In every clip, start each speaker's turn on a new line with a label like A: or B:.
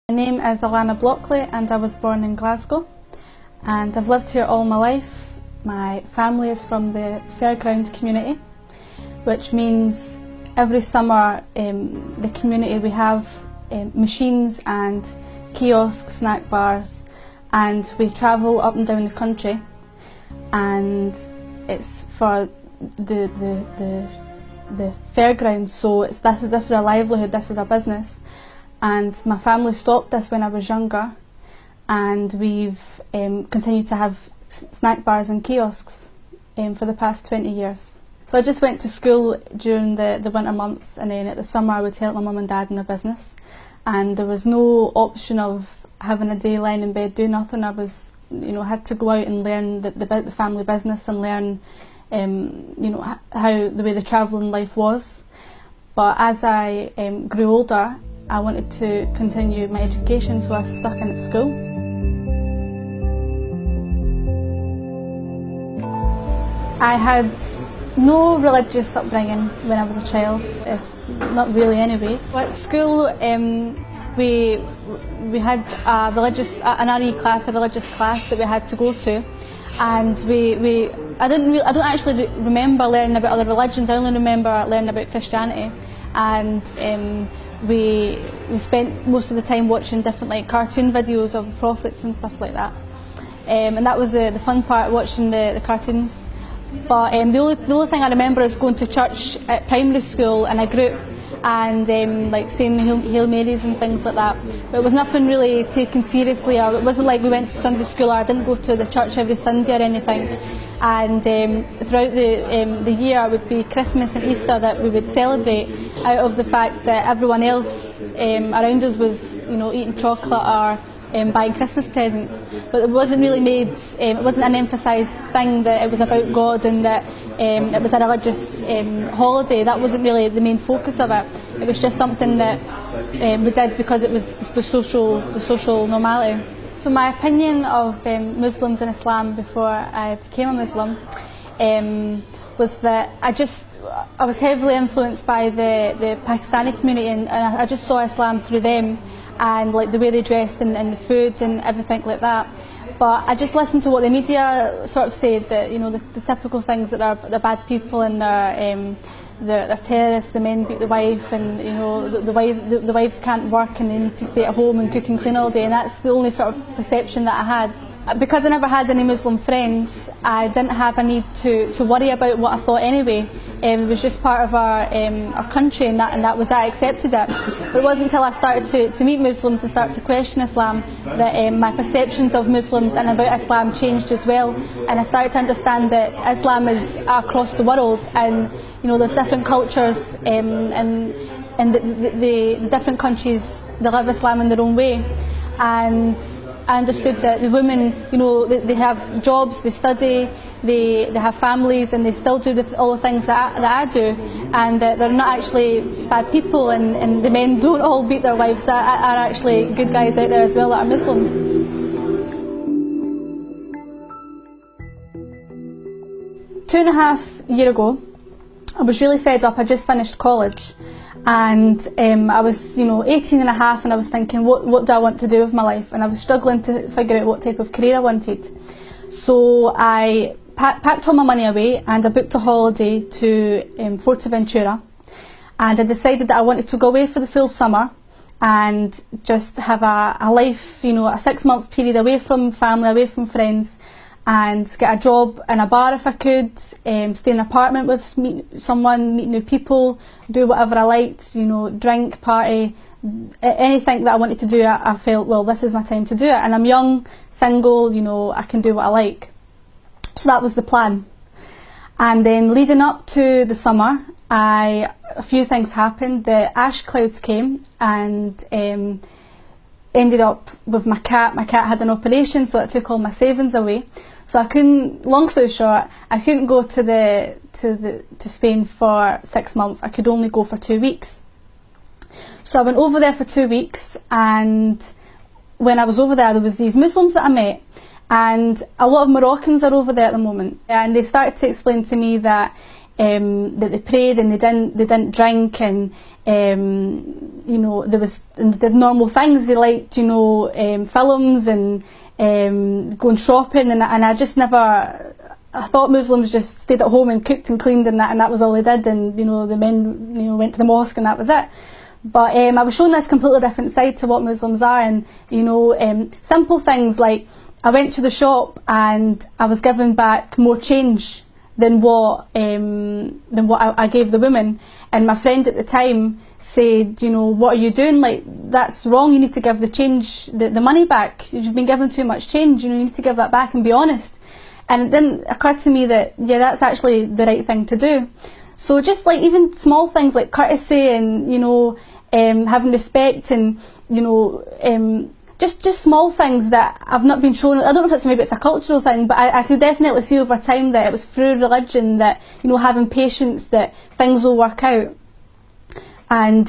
A: My name is Alana and I was born in Glasgow, and I've lived here all my life. My family is from the fairground community, which means every summer the community we have machines and kiosks, snack bars, and we travel up and down the country, and it's for the fairgrounds, so this is our livelihood, this is our business. And my family stopped this when I was younger, and we've continued to have snack bars and kiosks for the past 20 years. So I just went to school during the winter months, and then at the summer I would help my mum and dad in their business, and there was no option of having a day lying in bed doing nothing. I was, had to go out and learn the family business and learn how the way the travelling life was. But as I grew older, I wanted to continue my education, so I stuck in at school. I had no religious upbringing when I was a child, it's not really anyway. At school we had an RE class, a religious class that we had to go to, and I don't actually remember learning about other religions. I only remember learning about Christianity, and we spent most of the time watching different cartoon videos of the prophets and stuff like that, and that was the fun part, watching the cartoons. But the only thing I remember is going to church at primary school in a group and saying Hail Marys and things like that. But it was nothing really taken seriously, or it wasn't like we went to Sunday school, or I didn't go to the church every Sunday or anything. And throughout the year it would be Christmas and Easter that we would celebrate, out of the fact that everyone else around us was eating chocolate or buying Christmas presents. But it wasn't really made, it wasn't an emphasised thing that it was about God and that it was a religious holiday. That wasn't really the main focus of it. It was just something that we did because it was the social normality. So my opinion of Muslims and Islam before I became a Muslim was that I was heavily influenced by the Pakistani community, and I just saw Islam through them, and the way they dressed and the food and everything like that. But I just listened to what the media sort of said, that the typical things, that they're bad people and they're terrorists, the men beat the wife, and the wives can't work and they need to stay at home and cook and clean all day, and that's the only sort of perception that I had. Because I never had any Muslim friends, I didn't have a need to worry about what I thought anyway. It was just part of our country, and that was, I accepted it. But it wasn't until I started to meet Muslims and start to question Islam that my perceptions of Muslims and about Islam changed as well, and I started to understand that Islam is across the world, and there's different cultures, and the different countries, they live Islam in their own way. And I understood that the women, they have jobs, they study, they have families, and they still do all the things that I do, and that they're not actually bad people, and the men don't all beat their wives, are actually good guys out there as well that are Muslims. 2.5 years ago, I was really fed up. I just finished college, and I was 18 and a half, and I was thinking, what do I want to do with my life? And I was struggling to figure out what type of career I wanted. So I packed all my money away and I booked a holiday to Fuerteventura, and I decided that I wanted to go away for the full summer and just have a life, a 6-month period away from family, away from friends, and get a job in a bar if I could, stay in an apartment with someone, meet new people, do whatever I liked, drink, party, anything that I wanted to do. I felt, well, this is my time to do it, and I'm young, single, I can do what I like. So that was the plan. And then leading up to the summer, a few things happened. The ash clouds came, and ended up with my cat. My cat had an operation, so it took all my savings away. So I couldn't, long story short, I couldn't go to Spain for 6 months. I could only go for 2 weeks. So I went over there for 2 weeks, and when I was over there was these Muslims that I met, and a lot of Moroccans are over there at the moment, and they started to explain to me that that they prayed and they didn't drink, and you know, and they did normal things. They liked, you know, films and going shopping, and I just never. I thought Muslims just stayed at home and cooked and cleaned, and that was all they did, and you know, the men, you know, went to the mosque and that was it. But I was shown this completely different side to what Muslims are, and you know, simple things like I went to the shop and I was given back more change than what I gave the woman, and my friend at the time said, you know, what are you doing? Like, that's wrong. You need to give the change, the money back. You've been given too much change. You know, you need to give that back and be honest. And it didn't occur to me that, yeah, that's actually the right thing to do. So just like even small things like courtesy and, you know, having respect and, you know, just small things that I've not been shown. I don't know if maybe it's a cultural thing, but I could definitely see over time that it was through religion that, you know, having patience, that things will work out. And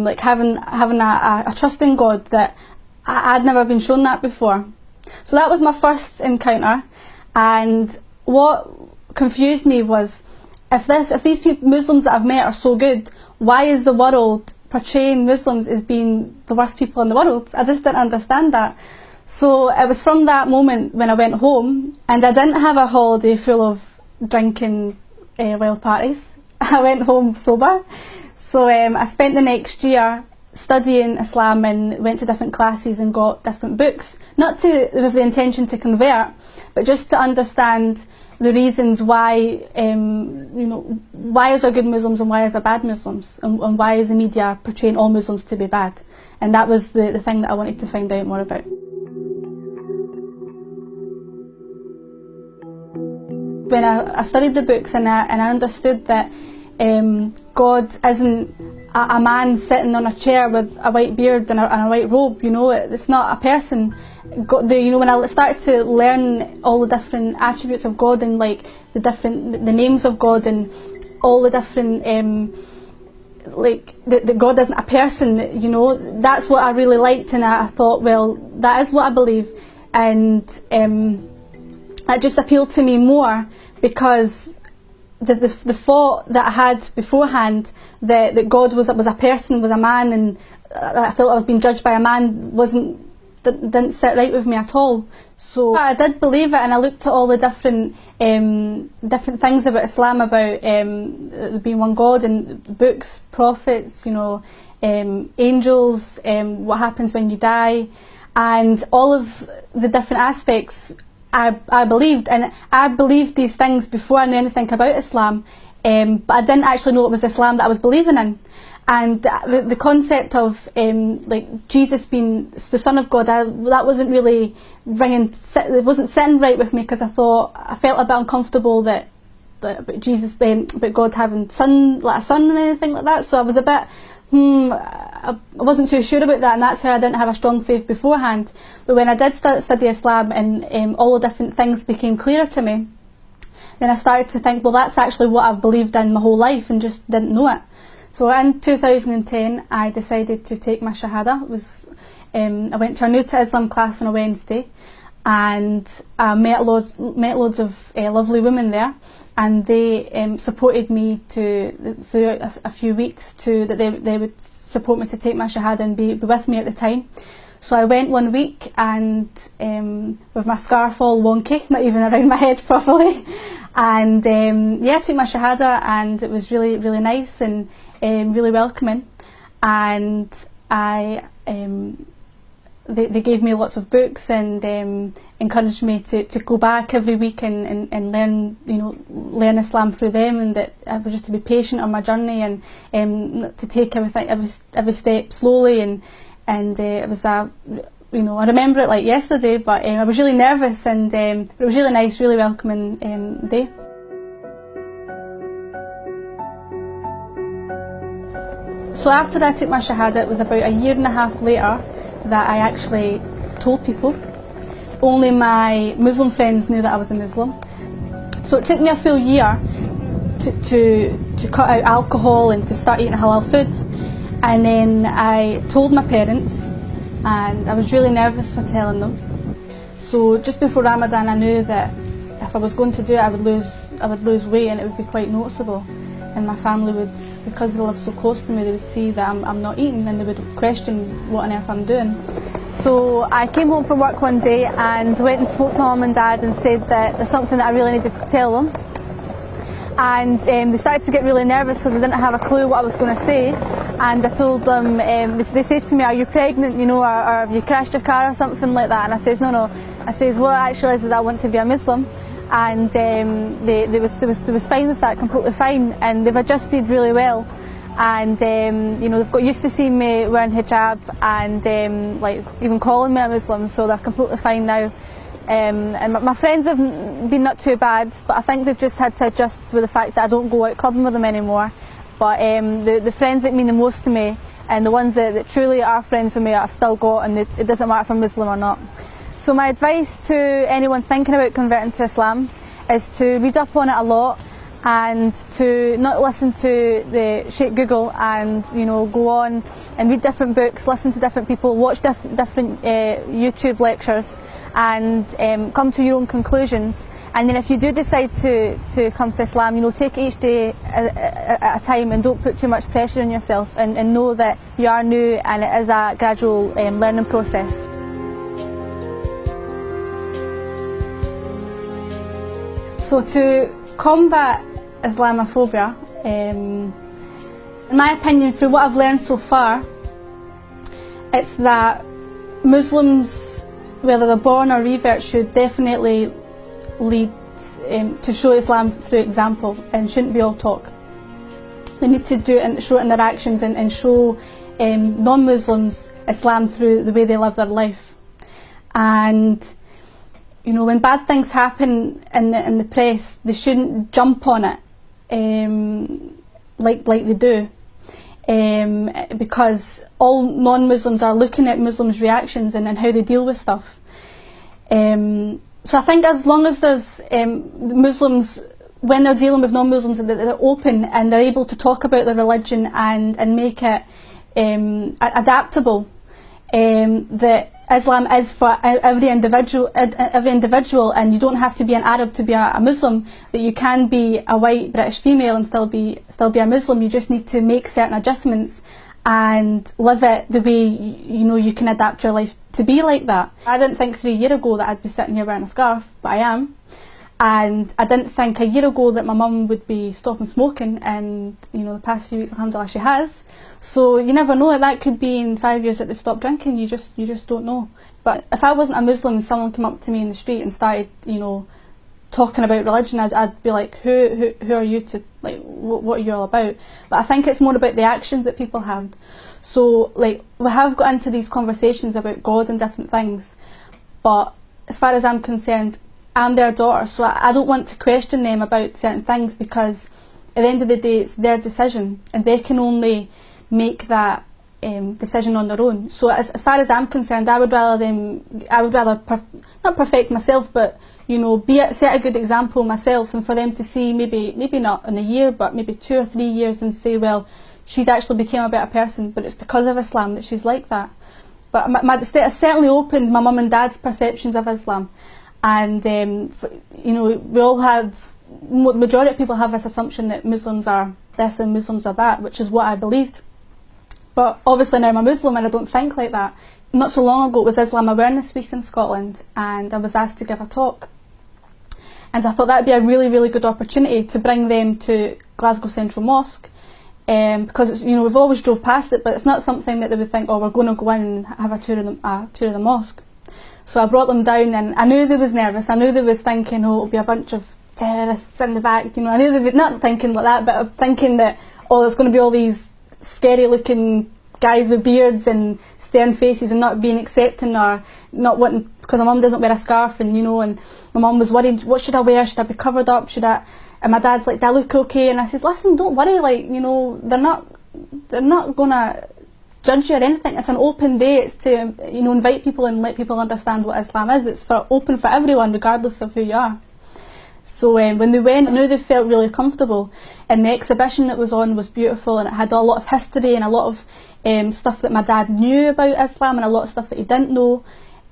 A: like having a trust in God, that I'd never been shown that before. So that was my first encounter. And what confused me was, if these Muslims that I've met are so good, why is the world portraying Muslims as being the worst people in the world? I just didn't understand that. So it was from that moment when I went home, and I didn't have a holiday full of drinking wild parties. I went home sober. So I spent the next year studying Islam and went to different classes and got different books, not with the intention to convert, but just to understand the reasons why, you know, why is there good Muslims and why is there bad Muslims, and why is the media portraying all Muslims to be bad? And that was the thing that I wanted to find out more about. When I studied the books and I understood that God isn't a man sitting on a chair with a white beard and a white robe, you know, it's not a person. You know, when I started to learn all the different attributes of God and like the names of God and all the different like that God isn't a person, you know, that's what I really liked, and I thought, well, that is what I believe, and that just appealed to me more, because the thought that I had beforehand that God was a person, was a man, and I felt I was being judged by a man didn't sit right with me at all. So I did believe it, and I looked at all the different things about Islam, about being one God, and books, prophets, you know, angels, what happens when you die, and all of the different aspects. I believed, and I believed these things before I knew anything about Islam, but I didn't actually know it was Islam that I was believing in. And the concept of like Jesus being the Son of God, that wasn't really it wasn't sitting right with me, because I felt a bit uncomfortable that about Jesus, about God having like a son and anything like that. So I was a bit I wasn't too sure about that, and that's why I didn't have a strong faith beforehand. But when I did study Islam and all the different things became clearer to me, then I started to think, well, that's actually what I've believed in my whole life and just didn't know it. So in 2010 I decided to take my Shahada. I went to a new to Islam class on a Wednesday, and I met loads of lovely women there, and they supported me for a few weeks that they would support me to take my Shahada and be with me at the time. So I went 1 week, and with my scarf all wonky, not even around my head properly, and yeah, I took my Shahada, and it was really, really nice and really welcoming. And they gave me lots of books and encouraged me to go back every week and learn, you know, learn Islam through them, and that I was just to be patient on my journey, and to take every step slowly, and it was you know, I remember it like yesterday, but I was really nervous, and it was really nice, really welcoming day. So after I took my Shahada, it was about a year and a half later that I actually told people. Only my Muslim friends knew that I was a Muslim. So it took me a full year to cut out alcohol and to start eating halal food. And then I told my parents, and I was really nervous for telling them. So just before Ramadan, I knew that if I was going to do it, I would lose weight, and it would be quite noticeable. And my family would, because they live so close to me, they would see that I'm not eating, and they would question what on earth I'm doing. So I came home from work one day and went and spoke to my mum and dad and said that there's something that I really needed to tell them. And they started to get really nervous because they didn't have a clue what I was going to say. And I told them, they says to me, "Are you pregnant, you know, or have you crashed your car or something like that?" And I says, "No, no." I says, "What actually is that I want to be a Muslim." And they was fine with that, completely fine, and they've adjusted really well. And you know, they've got used to seeing me wearing hijab and like even calling me a Muslim, so they're completely fine now. And my friends have been not too bad, but I think they've just had to adjust with the fact that I don't go out clubbing with them anymore. But the friends that mean the most to me, and the ones that truly are friends with me, I've still got, and it doesn't matter if I'm Muslim or not. So my advice to anyone thinking about converting to Islam is to read up on it a lot, and to not listen to the Sheikh Google, and you know, go on and read different books, listen to different people, watch different YouTube lectures, and come to your own conclusions. And then if you do decide to come to Islam, you know, take it each day at a time, and don't put too much pressure on yourself, and know that you are new and it is a gradual learning process. So to combat Islamophobia, in my opinion, through what I've learned so far, it's that Muslims, whether they're born or reverts, should definitely lead to show Islam through example, and shouldn't be all talk. They need to do it and show it in their actions, and show non-Muslims Islam through the way they live their life. And you know, when bad things happen in the press, they shouldn't jump on it like they do, because all non-Muslims are looking at Muslims' reactions and how they deal with stuff. So I think as long as there's Muslims, when they're dealing with non-Muslims, that they're open and they're able to talk about their religion and make it adaptable, that Islam is for every individual, and you don't have to be an Arab to be a Muslim. That you can be a white British female and still be a Muslim. You just need to make certain adjustments and live it the way you know you can adapt your life to be like that. I didn't think 3 years ago that I'd be sitting here wearing a scarf, but I am. And I didn't think a year ago that my mum would be stopping smoking, and you know, the past few weeks, alhamdulillah, she has. So you never know, that could be in 5 years that they stop drinking. You just don't know. But if I wasn't a Muslim and someone came up to me in the street and started, you know, talking about religion, I'd be like, who are you to, like, what are you all about? But I think it's more about the actions that people have. So like, we have got into these conversations about God and different things, but as far as I'm concerned, I'm their daughter, so I don't want to question them about certain things, because at the end of the day it's their decision, and they can only make that decision on their own. So as far as I'm concerned, I would rather not perfect myself, but you know, set a good example myself, and for them to see maybe not in a year, but maybe 2 or 3 years, and say, well, she's actually became a better person, but it's because of Islam that she's like that. But it certainly opened my mum and dad's perceptions of Islam. And you know, we all have, majority of people have this assumption that Muslims are this and Muslims are that, which is what I believed. But obviously now I'm a Muslim and I don't think like that. Not so long ago it was Islam Awareness Week in Scotland, and I was asked to give a talk. And I thought that would be a really, really good opportunity to bring them to Glasgow Central Mosque, because you know, we've always drove past it, but it's not something that they would think, oh, we're going to go in and have a tour of the mosque. So I brought them down, and I knew they was nervous. I knew they was thinking, oh, it'll be a bunch of terrorists in the back. You know, I knew they were not thinking like that, but thinking that, oh, there's going to be all these scary-looking guys with beards and stern faces and not being accepting, or not wanting, because my mum doesn't wear a scarf, and you know, and my mum was worried, what should I wear? Should I be covered up? Should I? And my dad's like, do I look okay? And I says, listen, don't worry. Like, you know, they're not gonna judge you or anything. It's an open day. It's to, you know, invite people and let people understand what Islam is. It's open for everyone, regardless of who you are. So when they went, I knew they felt really comfortable, and the exhibition that was on was beautiful, and it had a lot of history and a lot of stuff that my dad knew about Islam, and a lot of stuff that he didn't know,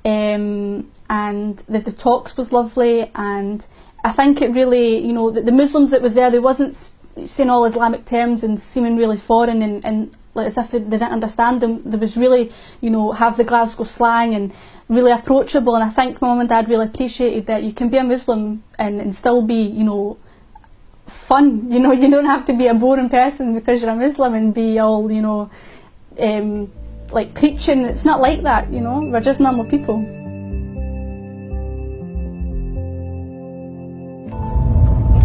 A: and the talks was lovely, and I think it really, you know, the Muslims that was there, they wasn't saying all Islamic terms and seeming really foreign and like as if they didn't understand them. There was really, you know, have the Glasgow slang and really approachable. And I think my mum and dad really appreciated that you can be a Muslim and still be, you know, fun. You know, you don't have to be a boring person because you're a Muslim and be all, you know, like preaching. It's not like that, you know. We're just normal people.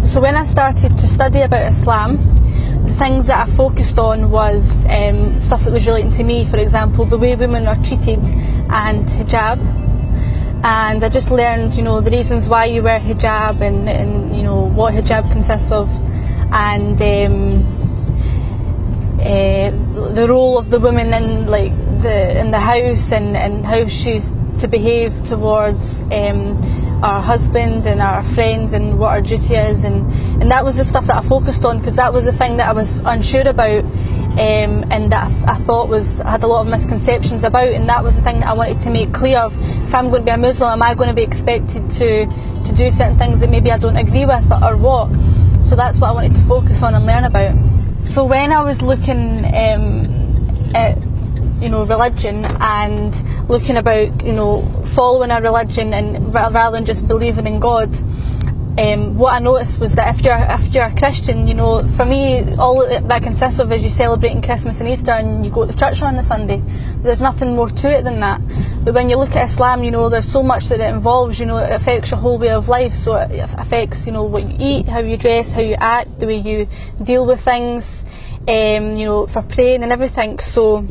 A: So when I started to study about Islam, the things that I focused on was stuff that was relating to me. For example, the way women are treated and hijab. And I just learned, you know, the reasons why you wear hijab and you know what hijab consists of, and the role of the woman in like in the house and how she's to behave towards our husband and our friends and what our duty is, and that was the stuff that I focused on because that was the thing that I was unsure about and that I thought had a lot of misconceptions about, and that was the thing that I wanted to make clear of. If I'm going to be a Muslim, am I going to be expected to do certain things that maybe I don't agree with or what? So that's what I wanted to focus on and learn about. So when I was looking at, you know, religion and looking about, you know, following a religion and rather than just believing in God, what I noticed was that if you're a Christian, you know, for me all that consists of is you celebrating Christmas and Easter and you go to church on the Sunday. There's nothing more to it than that. But when you look at Islam, you know, there's so much that it involves. You know, it affects your whole way of life. So it affects, you know, what you eat, how you dress, how you act, the way you deal with things, you know, for praying and everything. So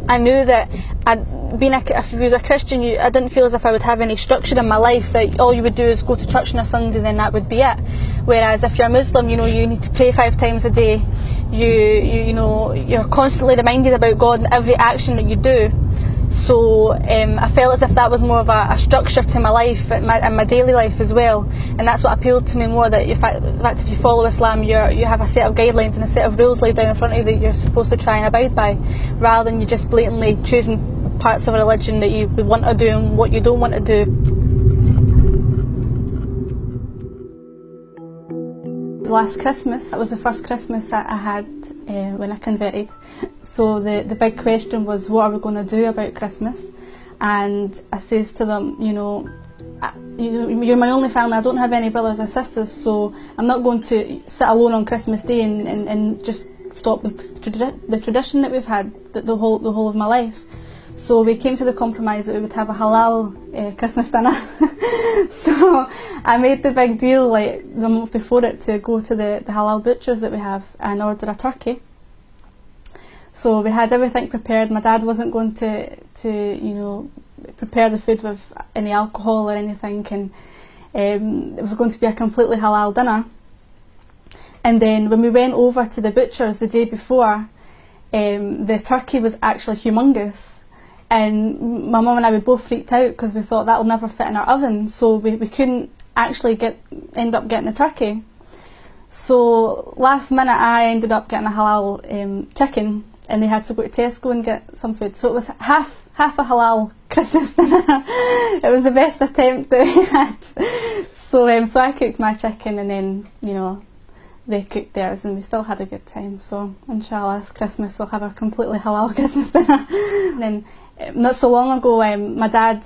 A: I knew that if you was a Christian, I didn't feel as if I would have any structure in my life, that all you would do is go to church on a Sunday, then that would be it. Whereas if you're a Muslim, you know, you need to pray 5 times a day. You know, you're constantly reminded about God in every action that you do. So I felt as if that was more of a structure to my life and my daily life as well, and that's what appealed to me more. That in fact if you follow Islam, you have a set of guidelines and a set of rules laid down in front of you that you're supposed to try and abide by, rather than you just blatantly choosing parts of a religion that you want to do and what you don't want to do. Last Christmas, that was the first Christmas that I had when I converted. So the big question was, what are we going to do about Christmas? And I says to them, you know, you're my only family, I don't have any brothers or sisters, so I'm not going to sit alone on Christmas Day and just stop the tradition that we've had the whole of my life. So we came to the compromise that we would have a halal Christmas dinner. So I made the big deal like the month before it to go to the halal butchers that we have and order a turkey. So we had everything prepared. My dad wasn't going to you know, prepare the food with any alcohol or anything, and it was going to be a completely halal dinner. And then when we went over to the butchers the day before, the turkey was actually humongous. And my mum and I, we both freaked out because we thought that'll never fit in our oven, so we couldn't actually end up getting the turkey. So last minute I ended up getting a halal chicken, and they had to go to Tesco and get some food. So it was half a halal Christmas dinner. It was the best attempt that we had. So I cooked my chicken, and then, you know, they cooked theirs, and we still had a good time. So inshallah this Christmas we'll have a completely halal Christmas dinner. And then not so long ago, my dad,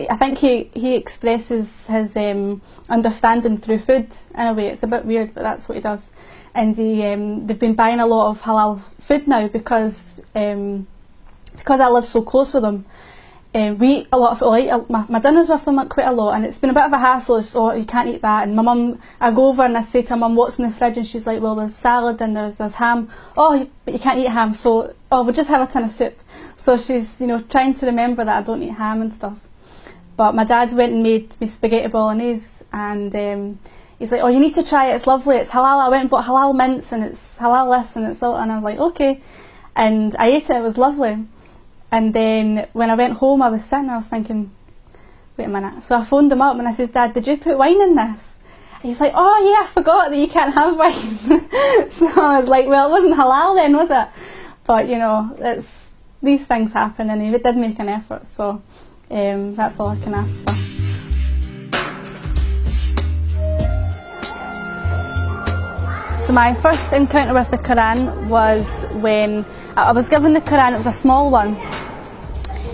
A: I think he expresses his understanding through food in a way. It's a bit weird, but that's what he does. And they've been buying a lot of halal food now because I live so close with them. We eat a lot of my dinners with them quite a lot, and it's been a bit of a hassle. So you can't eat that, and my mum, I go over and I say to mum, what's in the fridge, and she's like, well, there's salad and there's ham. Oh, but you can't eat ham, so we'll just have a tin of soup. So she's, you know, trying to remember that I don't eat ham and stuff. But my dad went and made me spaghetti bolognese, and he's like, oh, you need to try it, it's lovely, it's halal. I went and bought halal mince, and it's halal this, and it's all, and I'm like, okay. And I ate it, it was lovely. And then when I went home, I was sitting, I was thinking, wait a minute. So I phoned him up and I says, Dad, did you put wine in this? And he's like, oh yeah, I forgot that you can't have wine. So I was like, well, it wasn't halal then, was it? But you know, these things happen, and he did make an effort, so that's all I can ask for. So my first encounter with the Quran was when I was given the Quran. It was a small one,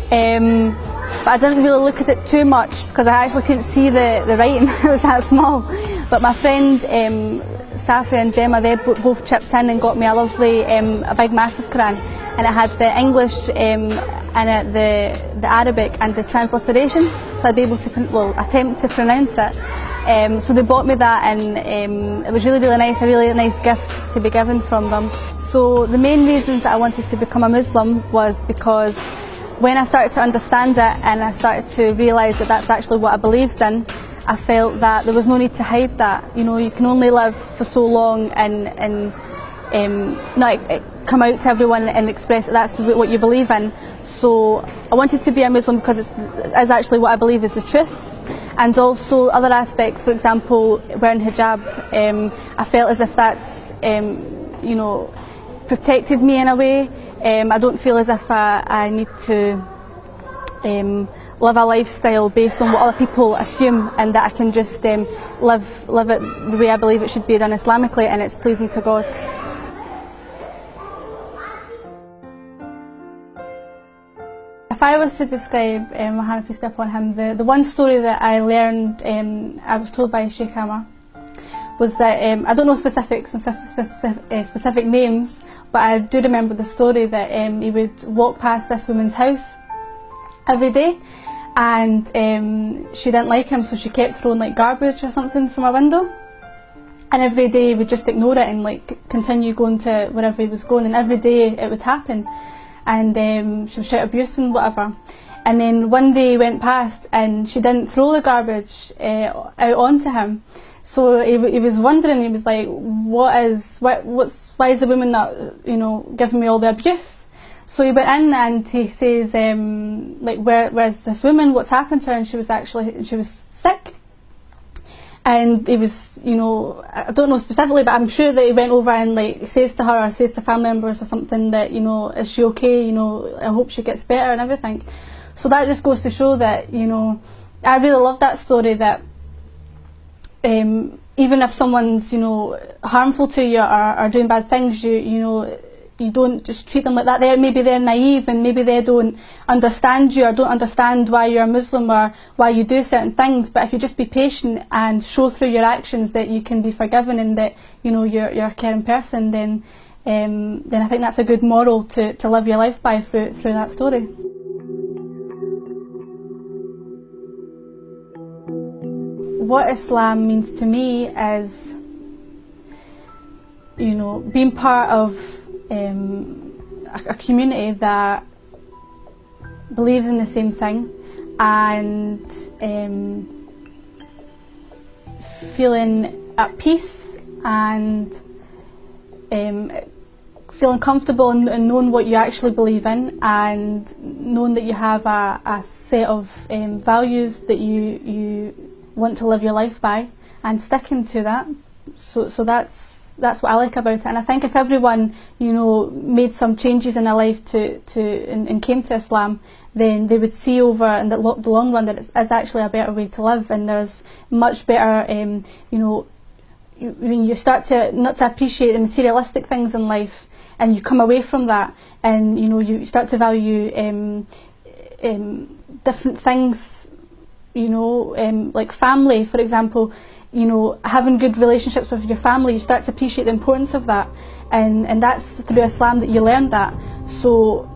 A: but I didn't really look at it too much because I actually couldn't see the writing. It was that small. But my friend Safi and Gemma, they both chipped in and got me a lovely, a big massive Quran, and it had the English in it, the Arabic and the transliteration, so I'd be able to attempt to pronounce it. So they bought me that, and it was really nice, a really nice gift to be given from them. So the main reasons that I wanted to become a Muslim was because when I started to understand it and I started to realise that that's actually what I believed in, I felt that there was no need to hide that. You know, you can only live for so long and not come out to everyone and express that that's what you believe in. So I wanted to be a Muslim because it's actually what I believe is the truth. And also other aspects, for example, wearing hijab, I felt as if that's, you know, protected me in a way. I don't feel as if I need to live a lifestyle based on what other people assume, and that I can just live it the way I believe it should be done Islamically, and it's pleasing to God. If I was to describe Muhammad, peace be upon him, the one story that I learned, I was told by Sheikh Hammer, was that, I don't know specifics and specific names, but I do remember the story that he would walk past this woman's house every day, and she didn't like him, so she kept throwing like garbage or something from a window, and every day he would just ignore it and like continue going to wherever he was going, and every day it would happen, and she would shout abuse and whatever. And then one day he went past and she didn't throw the garbage out onto him. So he was wondering, he was like, why is the woman not, you know, giving me all the abuse? So he went in and he says, like, where's this woman, what's happened to her? And she was sick. And he was, you know, I don't know specifically, but I'm sure that he went over and like says to her or says to family members or something that, you know, is she okay, you know, I hope she gets better and everything. So that just goes to show that, you know, I really love that story, that even if someone's, you know, harmful to you or doing bad things, you know, you don't just treat them like that. Maybe they're naive and maybe they don't understand you or don't understand why you're a Muslim or why you do certain things. But if you just be patient and show through your actions that you can be forgiven and that, you know, you're a caring person, then I think that's a good moral to live your life by through that story. What Islam means to me is, you know, being part of a community that believes in the same thing, and feeling at peace and feeling comfortable in knowing what you actually believe in, and knowing that you have a set of values that you want to live your life by, and sticking to that. So that's what I like about it. And I think if everyone, you know, made some changes in their life and came to Islam, then they would see over in the long run that it's actually a better way to live, and there's much better, you know, when you start to not to appreciate the materialistic things in life, and you come away from that, and you know, you start to value different things, you know, like family, for example. You know, having good relationships with your family, you start to appreciate the importance of that, and that's through Islam that you learn that. So